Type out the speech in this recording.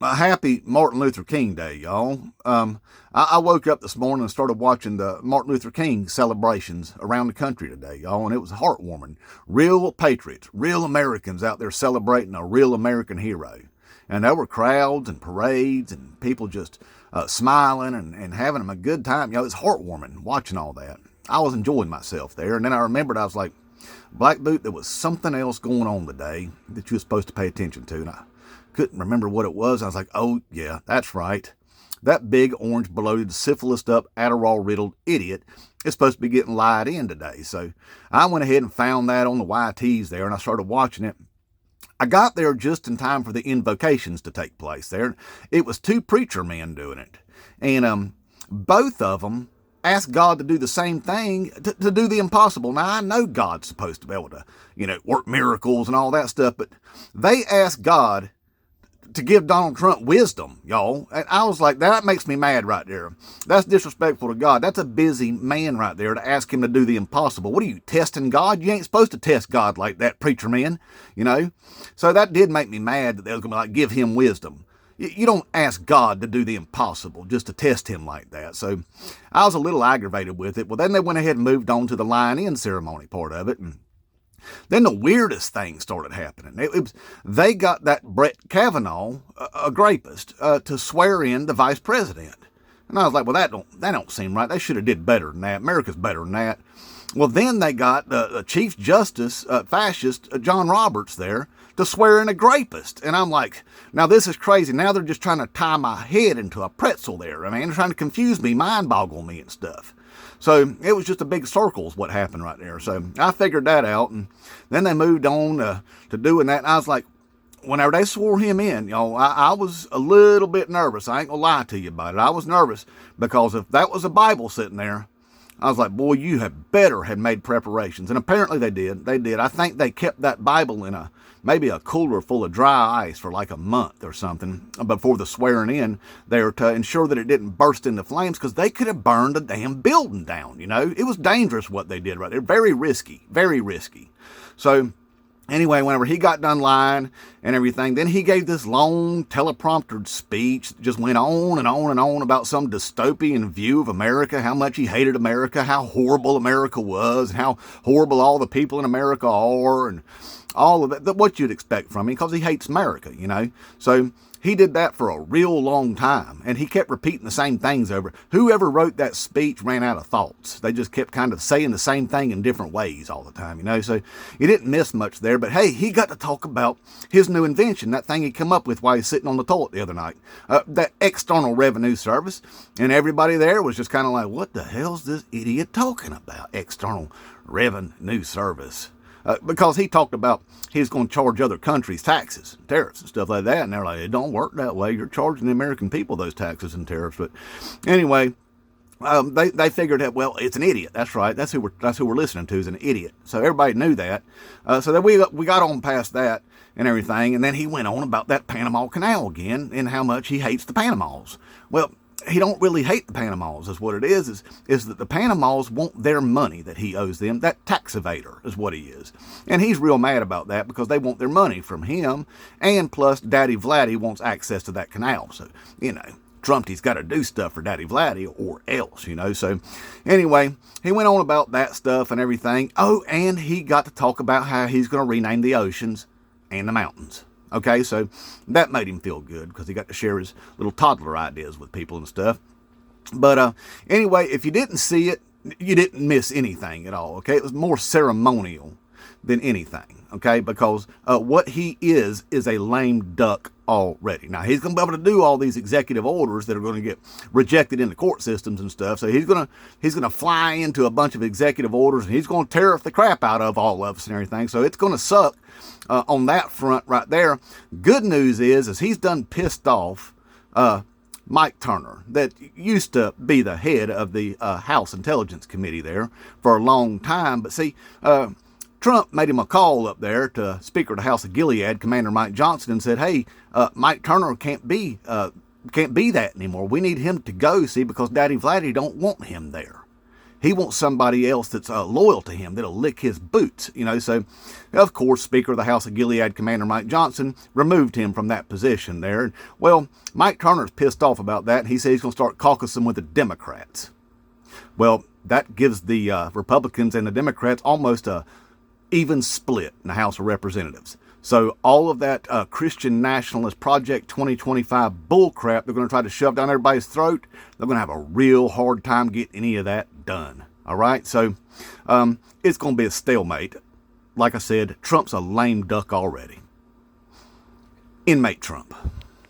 A happy Martin Luther King Day, y'all. I woke up this morning and started watching the Martin Luther King celebrations around the country today, y'all, and it was heartwarming. Real patriots, real Americans out there celebrating a real American hero. And there were crowds and parades and people just smiling and having a good time. You know, it's heartwarming watching all that. I was enjoying myself there, and then I remembered, I was like, Black Boot, there was something else going on today that you were supposed to pay attention to. And I couldn't remember what it was. I was like, oh, yeah, that's right. That big, orange, bloated, syphilis up, Adderall riddled idiot is supposed to be getting lied in today. So I went ahead and found that on the YTs there, and I started watching it. I got there just in time for the invocations to take place there. It was two preacher men doing it. And both of them asked God to do the same thing, to do the impossible. Now, I know God's supposed to be able to, work miracles and all that stuff, but they asked God to give Donald Trump wisdom, y'all. And I was like, that makes me mad right there. That's disrespectful to God. That's a busy man right there to ask him to do the impossible. What are you, testing God? You ain't supposed to test God like that, preacher man, So that did make me mad that they was going to like give him wisdom. You don't ask God to do the impossible just to test him like that. So I was a little aggravated with it. Well, then they went ahead and moved on to the lying-in ceremony part of it. And then the weirdest thing started happening. They got that Brett Kavanaugh, a rapist, to swear in the vice president. And I was like, well, that don't seem right. They should have did better than that. America's better than that. Well, then they got the Chief Justice, fascist John Roberts there to swear in a rapist. And I'm like, now this is crazy. Now they're just trying to tie my head into a pretzel there. I mean, they're trying to confuse me, mind boggle me and stuff. So it was just a big circle is what happened right there. So I figured that out. And then they moved on to doing that. And I was like, whenever they swore him in, I was a little bit nervous. I ain't gonna lie to you about it. I was nervous because if that was a Bible sitting there, I was like, boy, you had better have made preparations. And apparently they did. They did. I think they kept that Bible in maybe a cooler full of dry ice for like a month or something before the swearing in there to ensure that it didn't burst into flames, because they could have burned the damn building down. It was dangerous what they did right there. Very risky. Very risky. So anyway, whenever he got done lying and everything, then he gave this long telepromptered speech that just went on and on and on about some dystopian view of America, how much he hated America, how horrible America was, and how horrible all the people in America are, and all of that, what you'd expect from him, because he hates America, So he did that for a real long time, and he kept repeating the same things over. Whoever wrote that speech ran out of thoughts. They just kept kind of saying the same thing in different ways all the time, So you didn't miss much there. But hey, he got to talk about his new invention, that thing he come up with while he's sitting on the toilet the other night, that External Revenue Service. And everybody there was just kind of like, what the hell's this idiot talking about? External Revenue Service. Because he talked about he's going to charge other countries taxes, tariffs, and stuff like that. And they're like, it don't work that way. You're charging the American people those taxes and tariffs. But anyway, they figured that, well, it's an idiot. That's right. That's who we're listening to, is an idiot. So everybody knew that. So then we got on past that and everything. And then he went on about that Panama Canal again and how much he hates the Panamas. Well, he don't really hate the Panamas, is what it is that the Panamas want their money that he owes them. That tax evader is what he is. And he's real mad about that because they want their money from him. And plus, Daddy Vladdy wants access to that canal. So, Trumpy's got to do stuff for Daddy Vladdy or else, So anyway, he went on about that stuff and everything. Oh, and he got to talk about how he's going to rename the oceans and the mountains. Okay, so that made him feel good because he got to share his little toddler ideas with people and stuff. But anyway, if you didn't see it, you didn't miss anything at all, okay? It was more ceremonial than anything, okay? Because what he is a lame duck already. Now, he's going to be able to do all these executive orders that are going to get rejected in the court systems and stuff. So he's going to fly into a bunch of executive orders, and he's going to tariff the crap out of all of us and everything. So it's going to suck on that front right there. Good news is he's done pissed off Mike Turner, that used to be the head of the House Intelligence Committee there for a long time. But see, Trump made him a call up there to Speaker of the House of Gilead, Commander Mike Johnson, and said, hey, Mike Turner can't be that anymore. We need him to go, see, because Daddy Vladdy don't want him there. He wants somebody else that's loyal to him, that'll lick his boots, So, of course, Speaker of the House of Gilead, Commander Mike Johnson, removed him from that position there. And, well, Mike Turner's pissed off about that. He says he's going to start caucusing with the Democrats. Well, that gives the Republicans and the Democrats almost a even split in the House of Representatives. So all of that Christian nationalist Project 2025 bullcrap they're going to try to shove down everybody's throat, they're going to have a real hard time getting any of that done. All right? So it's going to be a stalemate. Like I said, Trump's a lame duck already. Inmate Trump.